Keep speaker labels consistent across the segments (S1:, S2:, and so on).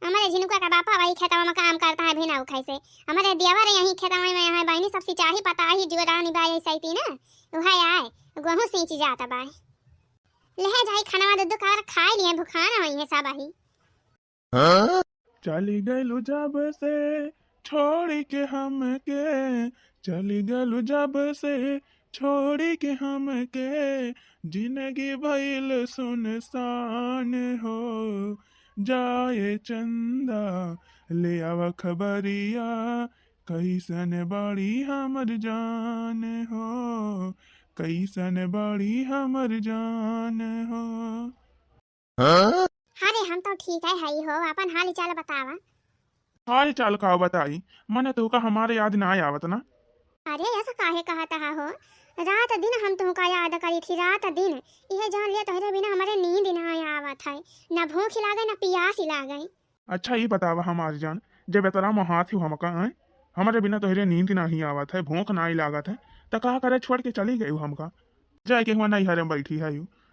S1: हमारे झिनुका का बापा वही खेतवा में काम करता है बिना उखाई से। हमारे देवर यही खेतवा में है बहनी सब सिंचाई पता ही जुरानी बाई सैती ना उहाय आए गेहूं सींच जाता बाई ले जाई खाना दूध का खाए लिए भूखाना होई है सब ही।
S2: चली गलू जब से छोड़ी के हमके, चली गलू जब से छोड़ी के हमके, जिंदगी भइल सुनसान हो जाए चंदा ले आवा खबरिया कैसन बड़ी हमर जान हो, कैसन बड़ी हमर जान हो।
S1: अरे हम तो ठीक है हई हो अपन हाल चाल बतावा।
S2: हाल चाल का बताई मने तो का हमारे याद ना आवत ना।
S1: अरे ऐसा काहे कहता हो रात दिन हम तुमका याद करी थी रात दिन यह जान लिया तोहरे बिना हमारे नींद ना आवत है ना भूख लागे ना प्यास लागे।
S2: अच्छा ये बतावा हमारी जान जब तोरा मोहात ही हमका आए हमारे बिना तोहरे नींद नहीं आवत है भूख ना ही लागत है तो का करे छोड़ के चली गई हमका जाए के हुआ नहीं हरे बैठी है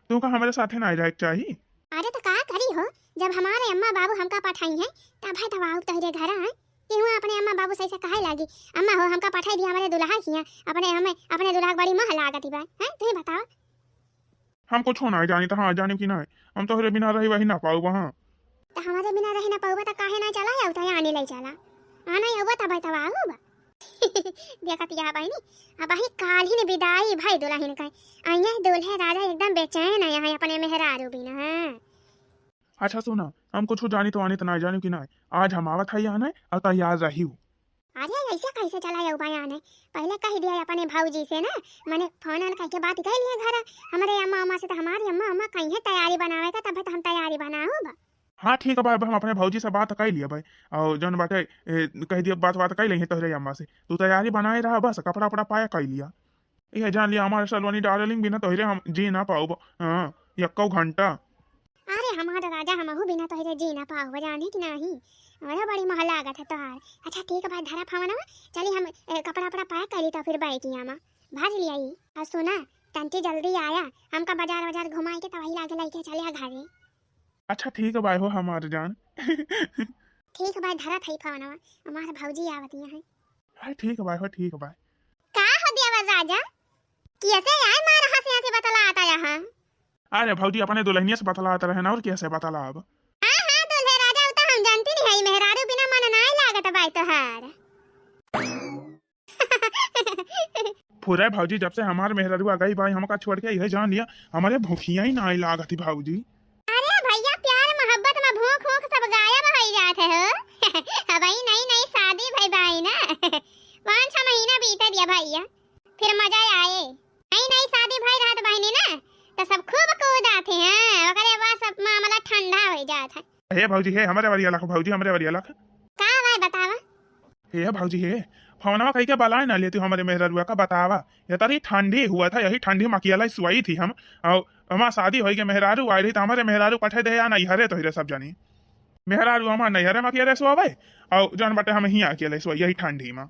S2: तू का हमारे साथे ना रहे चाहिए।
S1: अरे तो का करी हो जब हमारे अम्मा बाबू हमका पठाई है तब है तब आओ तोहरे घर है कि हुआ अपने अम्मा बाबू सही से कहे लागी अम्मा हो हमका पठाई दिया हमारे दुल्हा किया अपने हमें अपने दुल्हा बड़ी मह लागत बा है तू ही बताओ।
S2: हम कुछ ना जानी तो हाँ जानी कि ना हम तोहरे बिना रही वही ना पाऊ वहाँ
S1: तो हमारे बिना रहे ना पाऊबा तो काहे ना चला या उताया आने ले चला आना ही होबा तब तब आओ बा देखत या भाई नी अब ही काल ही ने विदाई भाई दुल्हन का आइए दूल्हे राजा एकदम बेचैन आया है अपने मेहरारू बिना है।
S2: अच्छा सुना हम कुछ जानी तो आनी तो ना जानी कि ना आज हम आवत है आना और तैयार रही।
S1: अरे ऐसे कैसे चला या उपाय आने पहले कह दिया अपने भाऊजी से ना मैंने फोन कह के बात कर लिए घर हमारे अम्मा अम्मा से तो हमारी अम्मा अम्मा कहीं तैयारी बनावेगा तब तो हम तैयारी बनाओ बा।
S2: हाँ ठीक है भाई हम अपने भौजी से बात कर लिया भाई और जौन बाटे कह दिया बात कर लेंगे तोहरे अम्मा से तू तैयारी बनाए रहा बस कपड़ा वपड़ा पाया कर लिया ये जान लिया हमारे सलवानी डार्लिंग बिना तोहरे हम जी ना पाओ हाँ यक्को घंटा।
S1: अरे हमारा राजा हमहू बिना तोहरे जी ना पाओ जाने कि नहीं अरे बड़ी महल लागत है तोहार। अच्छा ठीक है भाई धरा फावना चली हम कपड़ा वपड़ा पाया करी तो फिर बैठी आमा भाज लिया और सुना तंती जल्दी आया हमका बाजार बाजार घुमाए के तभी लागे लेके चले घरे।
S2: अच्छा ठीक है भाई हो हमारे जान
S1: ठीक है भाई धरा थई फावना हमारे भौजी आवत है।
S2: हाँ ठीक है भाई हो ठीक है भाई।
S1: का हो दिया राजा कैसे आए मार हंसी हंसी बतला आता यहाँ।
S2: अरे भौजी अपने दुल्हनिया से बतलाते रहे ना और कैसे बतला अब।
S1: हां हां दूल्हे राजा उता हम जानती नहीं है मेहरारू बिना मन ना लागत भाई तोहार।
S2: पूरे भौजी जब से हमारे मेहरारू आ गई भाई हमका छोड़ के यह जान लिया हमारे भूखिया ही ना लागत भौजी।
S1: अरे भैया प्यार मोहब्बत में भूख भूख सब गायब हो जाते हो भाई नहीं नहीं शादी भाई ना 5-6 महीना बीत दिया भैया फिर मजा आए नहीं नहीं शादी भाई रात बहनी ना तो सब खूब कूद आते हैं ओकरे बाद सब मामला ठंडा हो जाता है।
S2: हे भौजी हे हमारे वाली लख भौजी हमारे वाली लख
S1: का भाई बतावा।
S2: हे भौजी हे फोनवा कहीं के बलाए ना लेती हमारे मेहरारुआ का बतावा ये तारी ठंडी हुआ था यही ठंडी मकियाला सुई थी हम और हमारा शादी हो गई मेहरारू आई रही तो हमारे मेहरारू पठे दे या नहीं हरे तो हिरे सब जानी मेहरारू हमारा नहीं हरे मकियाले सुआवे और जान बटे हम ही अकेले सुआ यही ठंडी में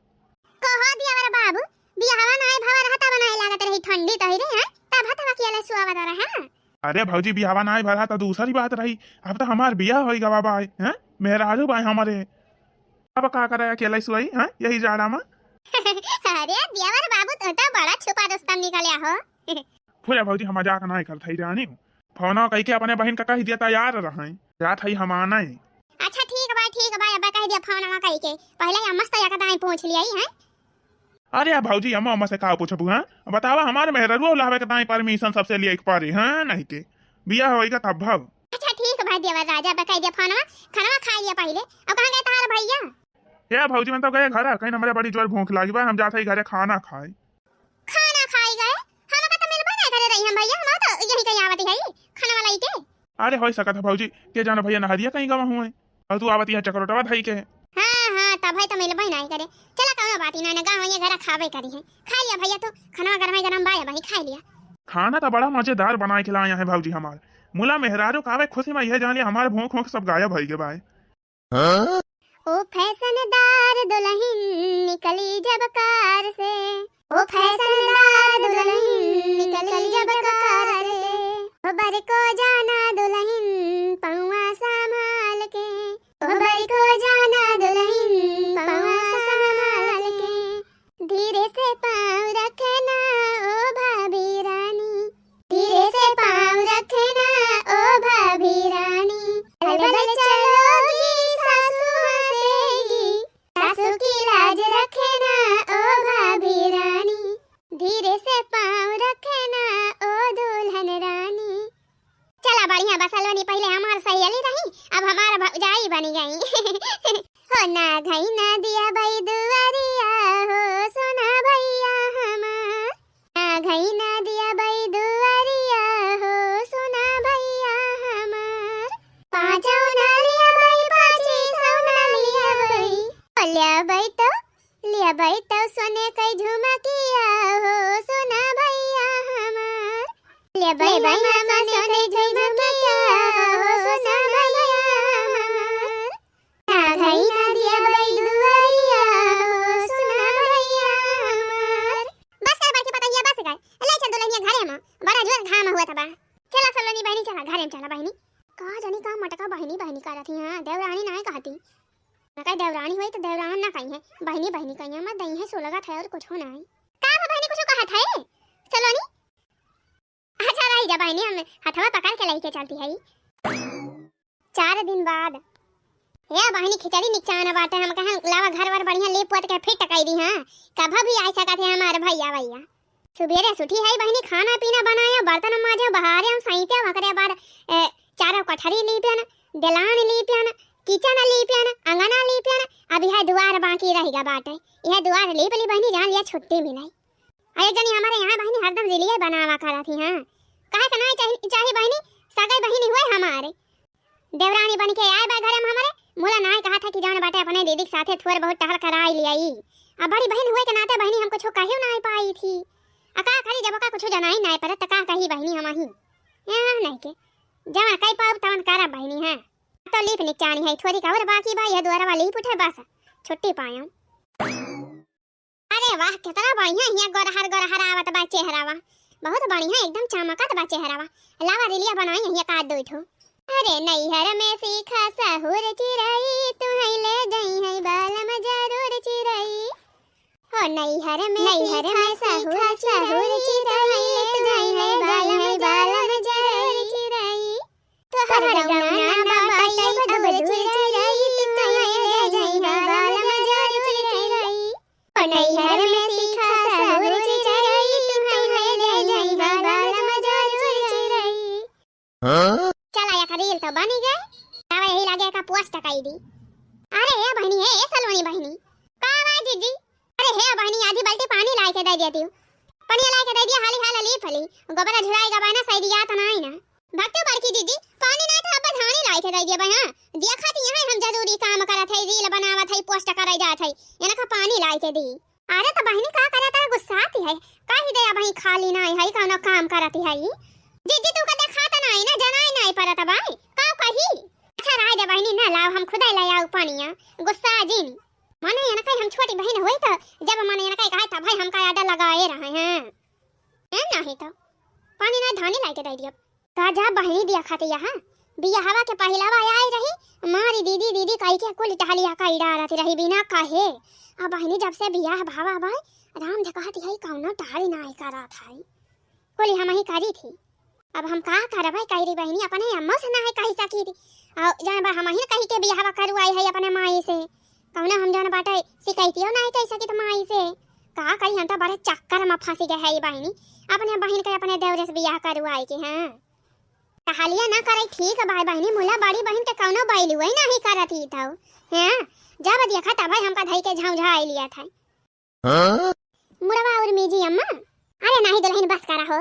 S1: कहो दिया मेरे बाबू बियाहवा नाय भवा रहता बनाए लागत रही ठंडी तो हिरे है तब हत मकियाला सुआवा दरा है।
S2: अरे भौजी बियाहवा ना भरा तो दूसरी बात रही अब तो हमार बियाह हो गवा बाई हैं मेहरारू बाई हमारे अब का करे अकेले सुई हैं यही जाड़ा में।
S1: अरे दियावर बाबू तो बड़ा छुपा दोस्तम निकलिया हो।
S2: पूरे भौजी हम मजाक नहीं करते ही रानी फोन कह के अपने बहन का कह दिया तैयार रहे जात है हम आना है।
S1: अच्छा ठीक है भाई अब कह दिया फोन कह के पहले हम मस्त जाकर दाई पहुंच लिया है।
S2: अरे भौजी हम अम्मा से का पूछबू हैं बतावा हमारे मेहरारू लावे के ताई परमिशन सबसे लिए एक पारी हैं नहीं के बियाह होएगा तब भव।
S1: अच्छा ठीक है भाई देवर राजा बकाई दिया फोन खाना खा लिया पहले अब कहां गए तार भैया।
S2: ये भौजी में तो गए घर कहीं हमारे बड़ी जोर भूख लगी बा हम जाते ही घरे खाना खाए
S1: खाना खाई गए हम का तो मिलबे ना करे रही हम भैया हम तो यही कहीं आवती है खाना वाला के।
S2: अरे हो सकत है भौजी के जाना भैया नहा दिया कहीं गवा हुए और तू आवती है चक्रोटवा धई के।
S1: हां तब भाई तो मिलबे नहीं करे चला कौन बात ना गांव ये घर खावे करी है खा लिया भैया तो खाना गरम बाया भाई खा लिया।
S2: खाना तो बड़ा मजेदार बना के लाया है भौजी हमारे मुला मेहरारू कावे खुशी में यह जान लिया हमारे भूख भूख सब गायब भई के भाई।
S1: ओ फैशनदार दुल्हन निकली जब कार से ओ फैशनदार दुल्हन निकली जब कार से बर को जाना दुल्हन पौआ संभाल के बढ़िया बसलवनी पहले हमार सहेली रही अब हमार भौजाई बनी गई। हो ना घई ना दिया भाई दुआरिया हो सोना भैया हमार, ना घई ना दिया भाई दुआरिया हो सोना भैया हमार, पाँचों ना लिया भाई पाँची सौ ना लिया भाई तो सोने कई झुमकिया हो सोना भैया हमार, लिया भाई सोने कई झुमकिया हो सोना भैया हमार, ना घई ना दिया भाई दुआरिया हो सोना भैया हमार। बस कर बाकी पता ये बस कर ले चल दुल्हनिया घरे में बड़ा जोर घाम हुआ था बा। चला सलोनी बहनी चला घरे में चला बहनी। कहा जानी का मटका बहनी बहनी कर रही हां देवरानी ना कहती ना कहीं देवरानी हुई तो देवरान ना कहीं है बहनी बहनी कहीं मत दई है सो लगा था और कुछ होना है का बहनी कुछ कहा था सलोनी। अच्छा रही जा बहनी हम हथवा पकड़ के लेके चलती है 4 दिन बाद ये बहनी खिचड़ी निचाना बाटे हम कहां लावा घर वर बढ़िया ले पोत के फिट टकाई दी हां कभी भी आई सकत है हमारे भैया सुबेरे सुठी है बहनी खाना पीना बनाया बर्तन माजे बहारे हम सईते वकरे बाद चारों कठरी ली पियन दलान ली पियन किचन ली पियन अंगना ली पियन अब यह द्वार बाकी रहेगा बाटे यह द्वार ली पली बहनी जान लिया छुट्टी मिलाई अरे जनी हमारे यहाँ बहनी हरदम जिलिए बनावा करा थी हां काहे का नहीं चाहे बहनी सगाई बहनी हुए हमारे देवरानी बन के आए बा घरे में हमारे मोला ना कहा था कि जान बाटे अपने दीदी के साथे थोड़े बहुत टहल कराई लियाई अब बड़ी बहन हुए के नाते बहनी हमको कुछ कहियो ना पाई थी अका खरी जब का कुछ जनाई ना पर तका कही बहनी हम ही यहां नहीं के जमा कई पाव तवन करा बहनी है तो लीप निचानी है थोड़ी का और बाकी भाई द्वारा वाली उठे बस छुट्टी पाया। अरे वाह कितना बढ़िया हिया गोरहर आवत बा चेहरावा बहुत बढ़िया एकदम चमकत बा चेहरावा लावा रिलिया बनाई हिया का दो ठो। अरे नैहर में सीखा सहुर चिरई तू है ले गई है बालम जरूर चिरई हो नैहर में सहुर चिरई तू है बालम जरूर चिरई तो हर रौना बाबाई अब चिरई तू है ले गई है बालम जरूर चिरई हो नैहर में सीखा सहुर चिरई तू है ले गई है बालम जरूर चिरई। चला या रील तो बनी गए अब यही लगे का पोस्ट टकाई दी। अरे हे बहनी है ए सलोनी बहनी का आवाज जीजी अरे हे बहनी आधी बाल्टी पानी लाए के दे देती हूं पानी लाए के दे दिया हाली हाल ली फली गोबर झुराई गबा ना सही दिया तो नहीं ना भक्ति बड़की जीजी पानी ना था अब धानी लाए के दे दिया बहना दिया खाती यहां हम जरूरी काम करत है रील बनावत है पोस्ट कराई जात है एना का पानी लाए के दी। अरे तो बहनी का करत है गुस्सा आती है काहे दे बहनी खाली नहीं है कौनो काम करती है जीजी तू का देखा त नहीं ना जनाई नहीं परत भाई का कही अच्छा राय दे बहनी ना लाओ हम खुद ले आओ पानिया गुस्सा जिन माने ना कहीं हम छोटी बहन होई तो जब माने ना कहीं कहा था भाई हम का आडा लगाए रहे हैं है नहीं तो पानी ना धानी लाके दे दियो का जा बहनी दिया खाते यहां बिया हवा के पहलावा आई रही मारी दीदी कही के कुल टहलिया का इड़ा रहती रही बिना कहे अब बहनी जब से बिया भावा भाई राम कहती है कौनो टहली ना आई करा था कुल हम ही करी थी अब हम का करबै कही बहनी अपने अम्मा से ना है कही सकी थी और जान बा हम ही कही के बियाह करवाई है अपने माई से कौना हम जान बाटे सिकैतियो ना कह सकी तो माई से का कही हम तो बड़े चक्कर में फंसी गए है बहनी अपने बहन के अपने देवरे से बियाह करवाई के हां कहालिया ना करे ठीक है भाई बहनी मुला बड़ी बहन के कौनो बैली वही नहीं करती था हां जब देखा था भाई हमका धई के झाउझाई लिया था मुड़वा और मीजी अम्मा अरे नहीं दुल्हन बस करा हो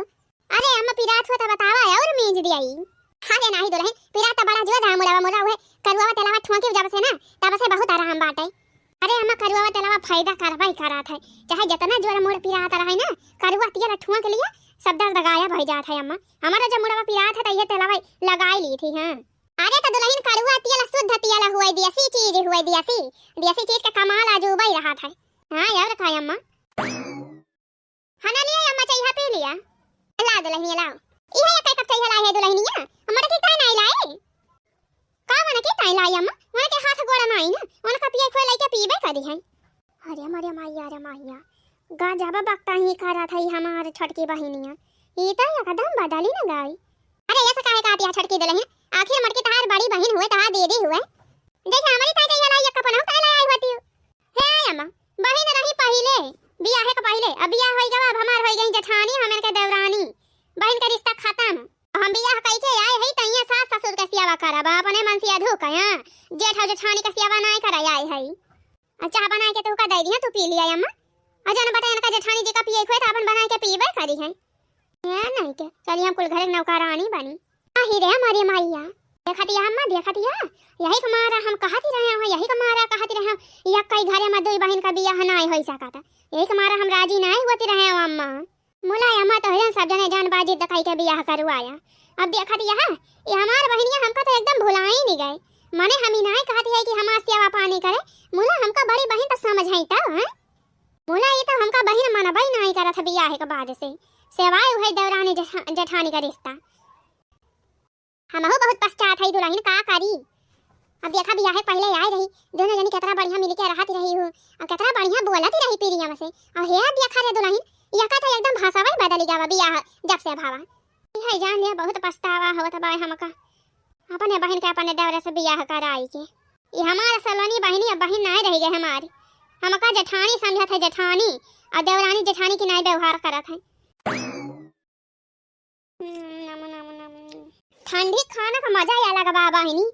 S1: अरे अम्मा पिरात हो तो बतावा और मीज दियाई अरे नहीं दुल्हन पिरात तो बड़ा जो दा मुड़वा हुए करुआ तेलावा ठोके जब से ना तब से बहुत आराम बाटे अरे अम्मा करुआ तेलावा फायदा करवाई करा था चाहे जितना जोर मोड़ पिरात रहे ना करुआ तेला ठोक लिया सब दर्द गायब हो जाता है अम्मा हमारा जब मुड़वा पिरात है तो ये तेलावा लगाई ली थी हां अरे तो दुल्हन करुआ तेला शुद्ध तेला हुआ देसी चीज हुआ देसी चीज का कमाल अजूबा ही रहा था हां यार खाए अम्मा खाना लिया अम्मा चाहिए पी लिया ला दुल्हनिया लाओ इहे एक कप चाहिए लाई है दुल्हनिया हमरा के काहे नहीं लाई का मने के काहे लाई अम्मा मने के हाथ गोड़ा नहीं ना मने का पिए खोई लाई के पीबे करी है अरे मरे माइया गा जाबा बकता ही करा था हमारे छटकी बहनिया ये तो एकदम बदली ना गई अरे ऐसा काहे का पिया छटकी दुल्हन आखिर मटकी तार बड़ी बहन हुए ता दे दी हुए देख हमारी ता चाहिए लाई एक कप ना काहे लाई होती हे अम्मा बहन रही पहले बियाह के पहले अब बियाह होई गवा अब हमार होई गई जठानी हमार के देवरानी बहन का रिश्ता खत्म हम बियाह कइके आए हई तइया सास ससुर के सेवा करब अपने मन से अधो कया जेठ हो जेठानी के सेवा नहीं कराई आए हई चाह बना के तू का दे दिया तू पी लिया अम्मा अजन बता इनका जेठानी जी का पिए खोए त अपन बना के पीबे करी है या नहीं के चलिए हम कुल घर नौकरानी बनी आही रे हमारी माईया देखतिया अम्मा देखतिया यही कमारा हम कहती रहे हो यही कमारा कहती रहे हो या कई घरे में दुई बहन का बियाह नहीं होई सकता यही कमारा हम राजी नहीं होती रहे हो अम्मा मुला अम्मा तो हरन सब जने जान बाजी दखाई के बियाह करवाया अब देखतिया ये हमार बहनिया हमका तो एकदम भुला ही नहीं गए माने हम ही नहीं कहती है कि हमार सेवा पानी करे मुला हमका बड़ी बहन तो समझाई तब हैं मुला ये तो हमका बहन मनबई नहीं करत है बियाह के बाद से सेवाए है देवरानी जेठानी का रिश्ता हमहु बहुत पछतात है दुल्हन का करी अब देखा बियाह पहले आए रही दोनों जनी कितना बढ़िया मिल के रहती रही हो और कितना बढ़िया बोलती रही पीरिया में से और हे देखा रे दुल्हन यका तो एकदम भाषावा बदल गया बियाह जब से भावा है जान लिया बहुत पछतावा होत बा हमका अपने बहन के अपने देवरे से बियाह कराई के ये हमारा सलोनी बहनी अब बहन नहीं रह गए हमारी हमका जेठानी समझत है जेठानी और देवरानी जेठानी की नहीं व्यवहार करत है ठंडी खाना का मजा ही अलग बा बहनी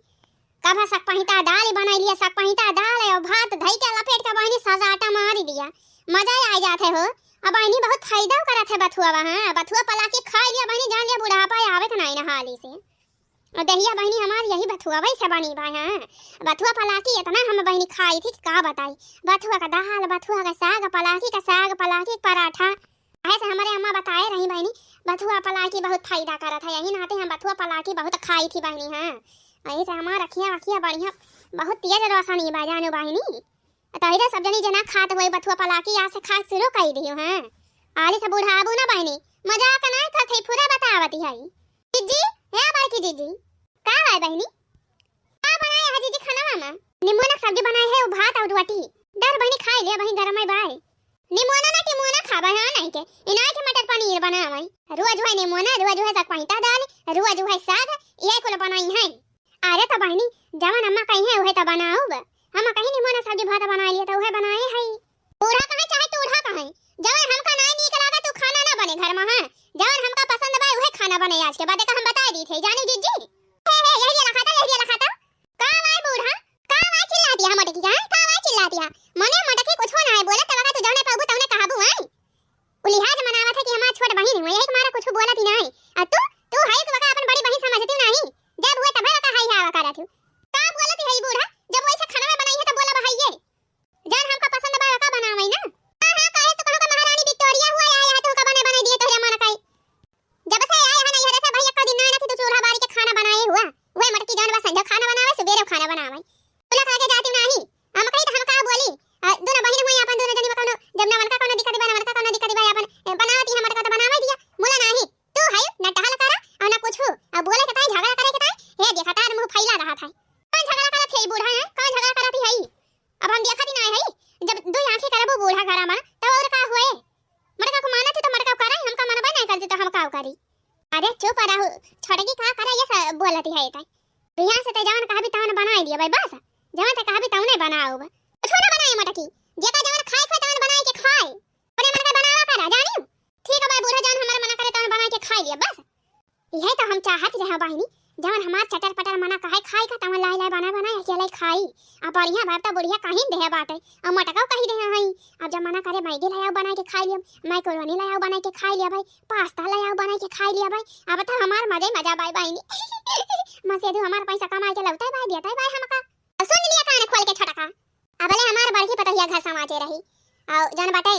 S1: कभा सक पहिता दाल बनाई लिया सक पहिता दाल और भात धई के लपेट के बहनी सजाटा मार दिया मजा ही आ जाते हो अब बहनी बहुत फायदा करत है बथुआ हां बथुआ पला के खा लिया बहनी जान लिया बुढ़ापा आवे त नहीं ना हाली से और दहिया बहनी हमारी यही बथुआ वही से बनी भाई हां बथुआ पलाकी इतना हम बहनी खाई थी का बताई बथुआ का दाल बथुआ का साग पलाकी पराठा ऐसे हमारे अम्मा बताए रही बहनी बथुआ पलाकी बहुत फायदा करत है यही नाते हम बथुआ पलाकी बहुत खाई थी बहनी हां ऐसे हमार रखिया बढ़िया बहुत तेज रोशनी बाजानो बहनी तहिरे सब जनी जना खात होई बथुआ पलाकी आज से खा शुरू कर दियो हां आली से बुढ़ाबू ना बहनी मजाक नहीं करथई पूरा बतावती है जीजी हे बाकी जीजी का है बहनी का बनाए है जीजी खाना में निमोना सब्जी बनाई है भात और रोटी डर बहनी खाई ले बहनी गरम है भाई निमोना ना टिमोना खाबा हां नहीं के इनाय के मटर पनीर बनावई रोज है निमोना रोज है सक पहिता दाल रोज है साग ये कुल बनाई है अरे तो बहनी जवन अम्मा कही है वही तो बनाओ हम कहीं निमोना सब्जी भात बना लिए तो वह बनाए है बूढ़ा कहे चाहे टूढ़ा कहे जवन हमका ना नीक लागे तू खाना ना बने घर में हां जवन हमका पसंद बा वह खाना बने आज के बाद का हम बता दी थे जानी जीजी हे यही लखाता का वाई बूढ़ा का वाई चिल्लाती है मटकी जान का वाई चिल्लाती है मने मटकी कुछ ना है बोले तब का तू जवने पाबू तवने कहाबू हैं उलिहाज मनावत है कि हमार छोट बहन है यही हमारा कुछ बोलत ही नहीं और तू है कि बका अपन बड़ी बहन समझती नहीं जब हुए तब का हाई हावा करत हूं का बोलत है बूढ़ा जब वैसे खाना में बनाई है तो बोला भाई ये जान हमका पसंद बा का बनावई ना हां काहे तो कहो का महारानी विक्टोरिया हुआ आया तो का बना दिए तो मन काई जब से आया है ना ये से भैया का दिन ना थी तो चूल्हा बारी के खाना बनाए हुआ वही मटकी जान बस संध्या खाना बनावे सुबेरे खाना बनावे तुला खाके जाती नहीं हम कही तो हम का बोली दोनों बहन हुई अपन दोनों जनी कोनो जब ना मन का कोनो दिक्कत बा मन का कोनो दिक्कत बा अपन बनावती है मटका तो बनावे दिया मुला नहीं तू है न टहल करा और ना कुछ अब बोले के ताई झगड़ा करे के ताई हे देखा तार मुंह फैला रहा था कौन झगड़ा करत है बूढ़ा है कौन झगड़ा करत है अब हम देखती नहीं है जब दो आंखें करबो बूढ़ा घरा में तब और का हुए मटका को मानत तो मटका कराई हमका मनबे नहीं करती तो हम का करी अरे चुप रहो छोटकी का करे ये सब बोलती है ताई बिहान से ते जवन कहा भी तवन बनाई दिया भाई बस जवन ते कहा भी तवने बनाओ छोटा बनाए मटकी जेका जवन खाए खाए तवन बनाई के खाए अपने मन का बनावा करा जानी ठीक है भाई बूढ़ा जान हमारा मना करे तवन बनाई के खाई लिया बस यही तो हम चाहत रहे बहनी जवन हमार चटर पटर मना कहे खाई का तवन लाई लाई बना अकेले खाई अब बढ़िया बात तो बढ़िया कहीं दे बाटे अब मटका कहीं दे हई अब जब मना करे मैगी लाया बना के खाई लिया मैक्रोनी लाया बना के खाई लिया भाई पास्ता लाया बना के खाई लिया भाई अब तो हमार मजा भाई बहनी मसे दो हमार पैसा कमा के लौटा भाई देता भाई हमका सुन लिया कान खोल के छटका अब ले हमार बड़की पतहिया घर समाजे रही और जन बाटे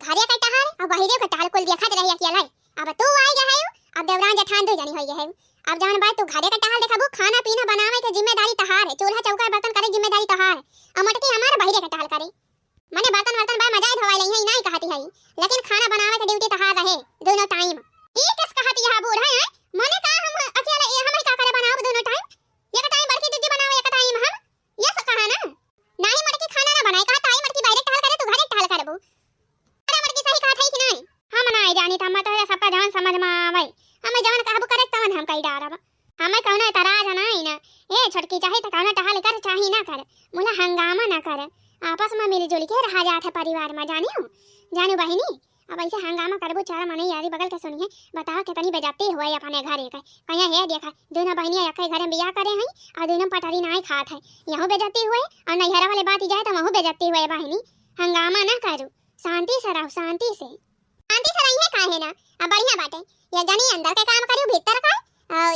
S1: घरे का टहाल और बहिरे का टहाल कुल देखत रही अकेले अब तू आई गए अब देवरान जेठान दो जनी होई है अब जवन बात तू घरे का टहाल देखबू खाना पीना बनावे के जिम्मेदारी तहार है चूल्हा चौका बर्तन करे जिम्मेदारी तहार और मटकी हमार बहिरे का टहाल करे माने बर्तन वर्तन बा मजा धोवाई लई है नहीं कहती है लेकिन खाना बनावे के ड्यूटी तहार रहे दोनों टाइम ई किस कहती है बूढ़ा है माने का हम अकेले हम का करे बनाओ दोनों टाइम एक टाइम बड़की दीदी बनावे एक टाइम हम ये सब कहा ना नहीं मटकी खाना ना बनाए का ताई मटकी बाहर टहल करे तू घरे टहल करबू अरे मटकी सही कहत है कि नहीं हम ना जानी त हम तो सबका जान समझ में आवे हमें जान कहबू करे तवन हम कई डारब हमें कौनो तराज नहीं ना ए छोटकी चाहे तो कौनो टहल कर चाहे ना कर मुला हंगामा ना कर आपस में मिलजुल के रहा जात है परिवार में जानियो जानू बहिनी अब ऐसे हंगामा करबो चारा मने यारी बगल के सुनिए बताओ कितनी बेइज्जती हुआ अपने घर के कहिया है देखा दोनों बहनियां एक घर में बियाह करे हैं और दोनों पटरी नाई खात है यहू बेइज्जती हुए और नैहरा वाले बात जाए तो वहू बेइज्जती हुए बहनी हंगामा ना करू शांति से रहो शांति से रही है काहे ना अब बढ़िया बाटे ये जनी अंदर के काम करियो भीतर का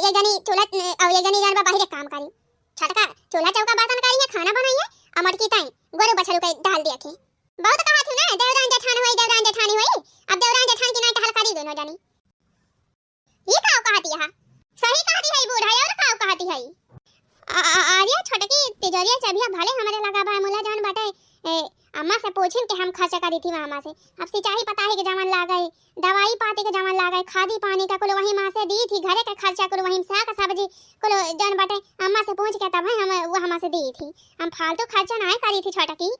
S1: ये जनी चूल्हा और ये जनी जान बाहर काम करियो छटका चूल्हा चौका बर्तन करिए खाना बनाइए और मटकी ताई गोरु बछड़ू के डाल दिया के बहुत कहा थी ना देवरान जेठानी हुई अब देवरान जेठान की ना टहल करी दोनों जनी ये काव कहती है सही कहती है बूढ़ा और काव कहती है आर्या छोटकी तिजोरिया चाबिया भले हमारे लगा बा मोला जान बाटे अम्मा से पूछिन कि हम खर्चा करी थी मामा से अब सिंचाई पताही के जमन ला गए दवाई पाती के जमन ला गए खादी पानी का कुल वही माँ से दी थी घरे का खर्चा कुल वही साग सब्जी कुल जान बाटे अम्मा से पूछ के तब हम वो हमा से दी थी हम फालतू खर्चा ना करी थी छोटकी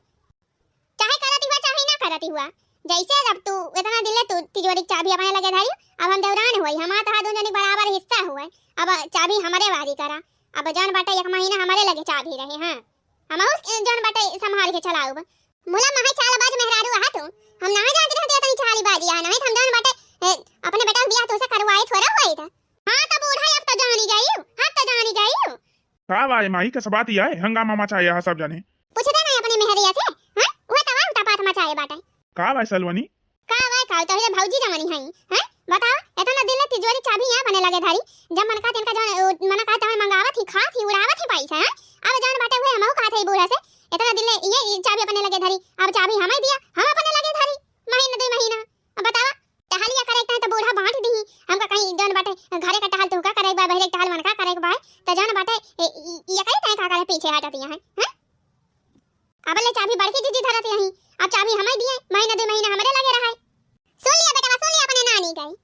S1: चाहे करती हुआ चाहे ना करती हुआ जैसे अब तू इतना दिले तू तिजोरी चाबी अपने लगे धारी अब हम देवरान हुई हमारा तो दोनों जनी बराबर हिस्सा हुआ अब चाबी हमारे वारी करा अब जान बाटे एक महीना हमारे लगे चाबी रहे हां हम उस जान बाटे संभाल के चलाऊ मोला महा चाल बाज मेहरारू आ तो हम ना जानते रहते इतनी चाली बाजी आ नहीं हम जान बाटे अपने बेटा बियाह तो से करवाए थोड़ा हुई था हां तो बूढ़ा अब तो जानी गई हां तो जानी गई
S2: का भाई माई के बात ही आए हंगामा मचाए यहाँ सब जने
S1: पूछते नहीं अपने मेहरिया से हां वो तमाम तपात मचाए बाटे
S2: का भाई सलवनी
S1: का भाई का तो भौजी जमनी है हैं बताओ इतना दिल तिजोरी चाबी यहां बने लगे धारी जब मन का तिनका जो मन का तमन मंगावत थी खा थी उड़ावत थी पैसा अब जान बाटे हुए हमहु का थे बूढ़ा से इतना दिल ये चाबी अपने लगे धारी अब चाबी हमें दिया हम अपने लगे धारी महीना 2 महीना अब बतावा टहलिया करे तो बूढ़ा बांट दी हमका कहीं जान बाटे घरे का टहल तू का करे बा बहरे टहल मन का करे बा तो जान बाटे ये कहीं तय का करे पीछे हटती है हैं अब ले चाबी बड़की जीजी धरत यहीं अब चाबी हमें दिए महीना 2 महीना हमारे लगे रहा है सुन लिया बेटा सुन लिया अपने नानी गई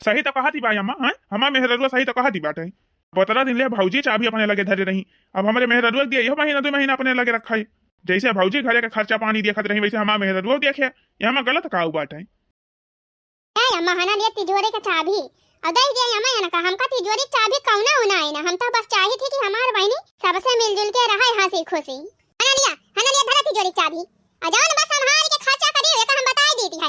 S2: सही तो कहा थी भाई अम्मा हैं हमार मेहररुआ सही तो कहा थी बाटे 15 दिन ले भौजी चाबी अपने लगे धरे रही अब हमारे मेहररुआ दिए यो महीना 2 महीना अपने लगे रखा है जैसे भौजी घरे का खर्चा पानी देखत रही वैसे हमार मेहररुआ देखे यहाँ में गलत का बाटे
S1: ए अम्मा हना लिए तिजोरी का चाबी अदई दिया अम्मा ना का हमका तिजोरी चाबी कौना होना है ना हम तो बस चाही थी कि हमार बहनी सबसे मिलजुल के रहे हंसी खुशी हना लिया धरा तिजोरी चाबी अजान बस संभाल के खर्चा करियो ये हम बता दी थी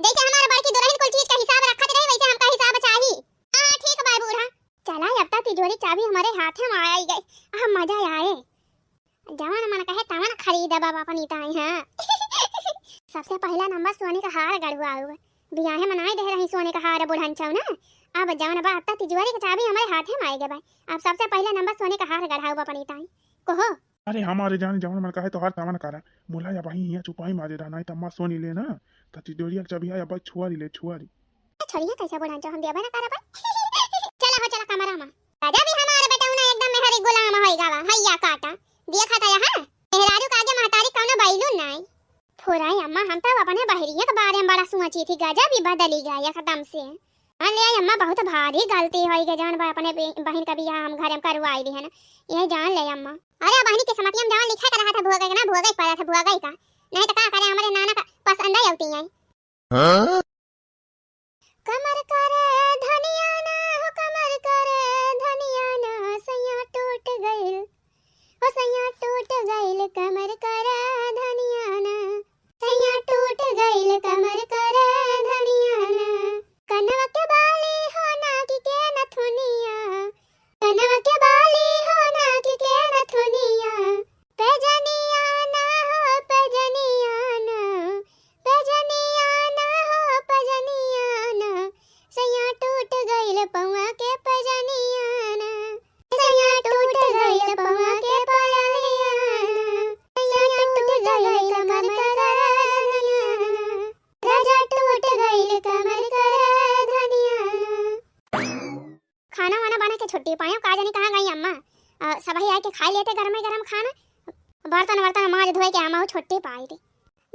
S1: जैसे हमारे बड़की दुल्हन कुल चीज का हिसाब रखत रहे वैसे हमका हिसाब चाहिए हां ठीक है बूढ़ा चला अब तक तिजोरी चाबी हमारे हाथ में आ गई अब मजा आए जवान मन कहे तवन खरीद बाबा पनीता है हां सबसे पहला नंबर सोने का हार गड़वा हुआ बियाह मनाए दे रही सोने का हार बुढ़न चाव ना अब जवान बा अब तक तिजोरी की चाबी हमारे हाथ में आएगा भाई अब सबसे पहला नंबर सोने का हार गढ़ा हुआ पनीता है कहो
S2: अरे हमारे जान जवान मन कहे तो हर तमन करा मोला या भाई यहाँ चुपाई मारे रहना तो अम्मा सोनी ले ना तो तिजोरिया चाबी या भाई छुआरी ले छुआरी
S1: छोड़िए कैसा बुढ़ा जो हम देबे ना करा भाई चला हो चला कमरा में राजा भी हमारे बेटा उना एकदम मेहरी गुलाम होइगा वा हैया काटा देखा था यहां मेहरारू का आगे महतारी कौनो बैलू नहीं फुराई अम्मा हम तो अपने बहरिया के बारे में बड़ा सोची थी गजा भी बदली गया एकदम से मान लिया अम्मा बहुत भारी गलती होई के जान बा अपने बहन का बियाह हम घर में करवाई दी है ना ये जान ले अम्मा अरे बहनी के समतिया में जान लिखा रहा था भुआ का ना भुआ का पड़ा था भुआ का नहीं तो का करे हमारे नाना का पसंद आई होती है हां कमर करे धनिया ना हो कमर करे धनिया ना सैया टूट गइल ओ सैया टूट गइल कमर करे धनिया ना सैया टूट गइल कमर करे धनिया ना कनवा के बाली हो नाक के नथुनिया कनवा के बाली हो नाक के नथुनिया पैजनिया ना हो पैजनिया ना पैजनिया ना हो पैजनिया ना सैया टूट गइल पौआ के पैजनिया ना सैया टूट गइल पौआ के पायलिया ना सैया टूट गइल कमर करे धनिया ना राजा टूट गइल कमर करे धनिया ना खाना वाना बना के छुट्टी पाए का जाने कहां गई अम्मा सब ही आके खा लेते गरम गरम खाना बर्तन वर्तन माज धोए के हम छुट्टी पाई थी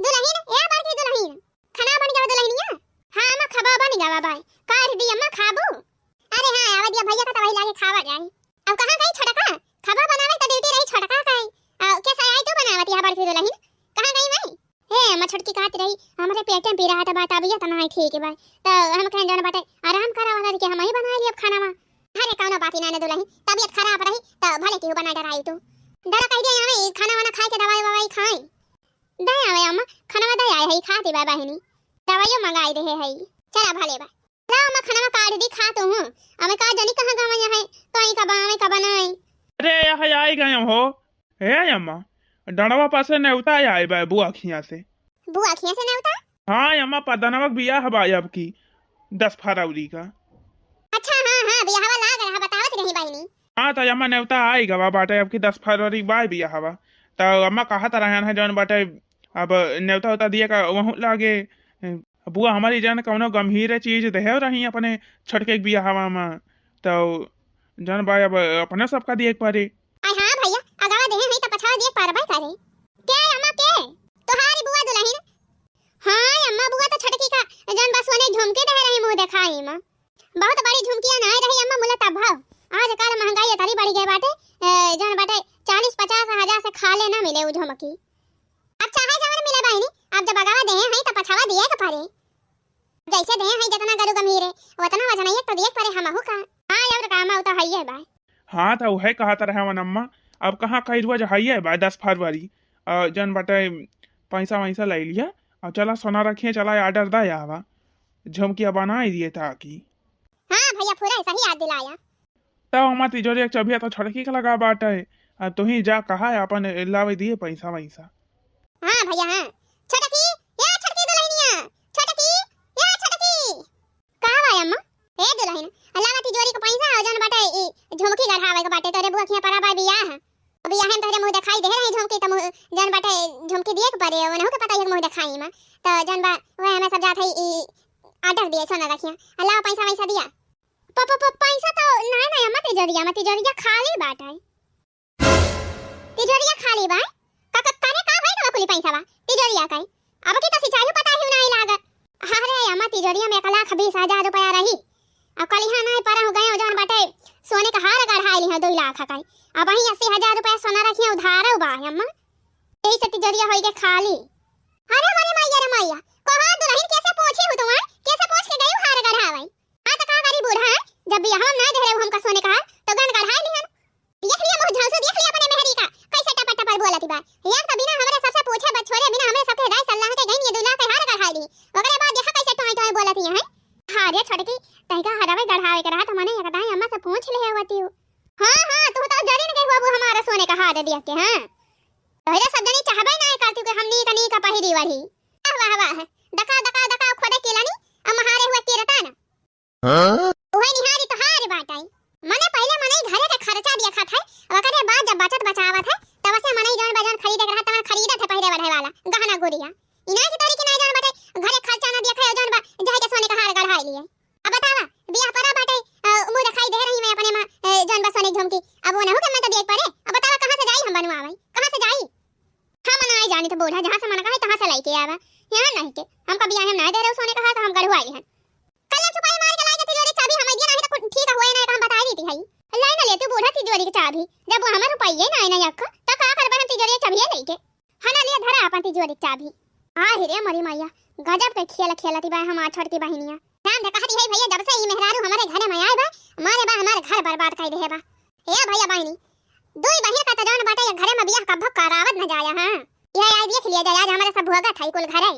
S1: दुल्हन ए बाकी दुल्हन खाना बन गया दुल्हनिया हां अम्मा खबा बन गया भाई काट दी अम्मा खाबू अरे हां आवा दिया भैया का तवाई लाके खावा जाए अब कहां गई छोटका खबा बनावे तो ड्यूटी रही छोटका कई कैसा आई तो बनावत यहां बड़की दुल्हन कहां गई मैं हे अम्मा छोटकी काट रही हमारे पेट में पी रहा था बात अभी तो नहीं ठीक है भाई तो हम कहें जान बाटे आराम करा वाला के हम ही बना लिए अब खाना में अरे कौनो बात ही ना दुल्हन तबीयत खराब रही तो भले की बना डराई तू डरा कह दिया हमें खाना वाना खा के दवाई ववाई खाई दया आवे अम्मा खाना दया है खाती बा बहनी दवाइयो मंगाई दे है चला भले बा लाओ मैं खाना काट दी खा तो हूं हमें का जानी कहां गवा है कहीं का बावे का बनाई।
S2: अरे यहाँ आई गए हो हे अम्मा डणवा पासे नेवता आए बा बुआ खिया से।
S1: बुआ खिया से नेवता?
S2: हाँ अम्मा पदनवक बिया हवा अब की 10 फरवरी का।
S1: अच्छा हां हां बिया हवा लाग रहा बतावत रही बाईनी।
S2: हाँ तो अम्मा नेवता आई गवा बाटे अब की 10 फरवरी बाय बिया हवा तो अम्मा कहा तरह है जौन बाटे अब नेवता होता दिए का वहाँ लागे बुआ हमारी जान कौनो गंभीर चीज दे रही अपने छटके बिया हवा में तो जन भाई अब अपने सबका दिए पारे।
S1: हां भैया अगावा दे है त पछावा दिए पार भाई करे के अम्मा के तोहारी बुआ दुल्हन। हां अम्मा बुआ तो छटकी का जन बस सोने झुमके दे रही मुंह दिखाई में बहुत बड़ी झुमकियां ना रही अम्मा मुला तब भाव आजकल महंगाई तरी बढ़ गई बाटे जन बाटे 40-50 हजार से खाले ना मिले उ झुमकी। अब चाहे जवन मिले बहनी अब जब अगावा दे है त पछावा दिए के पारे जैसे दे है जितना गरु गंभीर उतना वजन है तो दिए पारे हमहु का। हां अब काम आउ तो हइए बा।
S2: हाँ तो वह कहा तरह अम्मा अब कहाँ कही रुआ है बा 10 फरवरी जन बाटे पैसा वैसा ले लिया और चला सोना रखिए चला ऑर्डर दा आवा झुमकिया बना दिए ताकि।
S1: हां भैया पूरा सही याद दिलाया।
S2: तब अम्मा तिजोरी एक चबिया तो छड़की का लगा बाटे तू ही जा कहा है अपन लावे दिए पैसा वैसा।
S1: हां भैया हां छटकी या छटकी दुल्हनिया छटकी या छटकी का भाई अम्मा ए दुल्हन अल्लाह तिजोरी का पैसा हो जन बाटे झुमकी गढ़ावे के बाटे तोरे बुआ खिया परा बा बियाह बियाह में तोरे मुंह दिखाई दे रही झुमकी त जन बाटे झुमकी दिए के परे ओनहु के पता है मुंह दिखाई में त जन बा ओए हमें सब जात है ऑर्डर दिए सोना रखिया अल्लाह पैसा वैसा दिया पैसा तो ना ना अम्मा तिजोरिया खाली बाटे तिजोरिया खाली बा का करे का होई ना कुली पैसा बा तिजोरिया काई अब की तो सिंचाई पता ही नहीं लागत। अरे अम्मा तिजोरिया में 1,20,000 रुपया रही अब कल यहाँ नहीं परा हो गए हो जौन बाटे सोने का हार गढ़ाई ली है 2 लाख का अब वही 80,000 रुपया सोना रखिए उधार बा अम्मा यही से तिजोरिया होई के खाली। अरे रे मैया कहां दुल्हन कैसे पहुंची हो तुम कैसे पहुंच के गई हार गढ़ावे हां तो का करी बूढ़ा जब भी हम ना दे रहे हमका सोने का तो गन गढ़ाई ली है देख लिया मुंह झांसो देख लिया अपने मेहरी का कैसे टपा टपा बोलती बा एक तो बिना हमरे सबसे पूछे बस छोड़े बिना हमें सबके राय सलाह के गई ये 2 लाख हार गढ़ाई ली ओकरे बाद देखा कैसे टोय टोय बोलती है। हां रे छटकी तैका हरावे गढ़ावे के रहा तो मने एक दाई अम्मा से पूछ ले होती हो। हां तू तो जरी न गई बाबू हमारा सोने का हार दिया के हां तोहरा सब जनी चाहबे ना करती के हमनी कनी का पहिरी वाली वाह वाह दका खोदे केलानी हम हारे हुआ केरता ना हां ओहे निहारी तो हार बाटाई मने पहले मने घरे के खर्चा दिया खात है ओकरे बाद जब बचत बचावत है तब से मने जौन बजन खरीदे के रहा तवन खरीदत है पहिरे बढ़े वाला गहना गुड़िया इना की तोरी के ना जौन बाटे घरे खर्चा ना दिया है जौन बा जाए के सोने का हार गढ़ाई लिए अब बतावा बियाह परा बाटे मुंह दिखाई दे रही मैं अपने मां जौन बा सोने झुमकी अब वो ना हो के मैं तो देख पड़े अब बतावा कहां से जाई हम बनवावे कहां से जाई हम ना जानी तो बूढ़ा जहां से मन कहे तहां से लेके आवा यहां नहीं के हमका बियाह हम ना दे रहे सोने का हार तो हम गढ़वाई है कल छुपाई मार के लाके तिजोरी चाबी हमें दिया नहीं तो ठीक हुए ना हम बता दी थी भाई लाई ना ले तू बूढ़ा तिजोरी की चाबी जब वो हमारे रुपये ना आईना यक्का तो का कर बहन तिजोरी चाबी लेके हना लिया धरा अपन तिजोरी चाबी आ रे मरी मैया गजब के खेलती बा हम आछड़ की बहनिया नाम दे कहती है भैया जब से ई मेहरारू हमारे घर में आए बा हमारे घर बर्बाद कर दे बा ए भैया बहनी दुई बहिन का तो जौन बाटे घरे में बियाह कब करावत न जाया हां ये आई देख लिया जाए आज हमारे सब भोगा थाई कुल घर है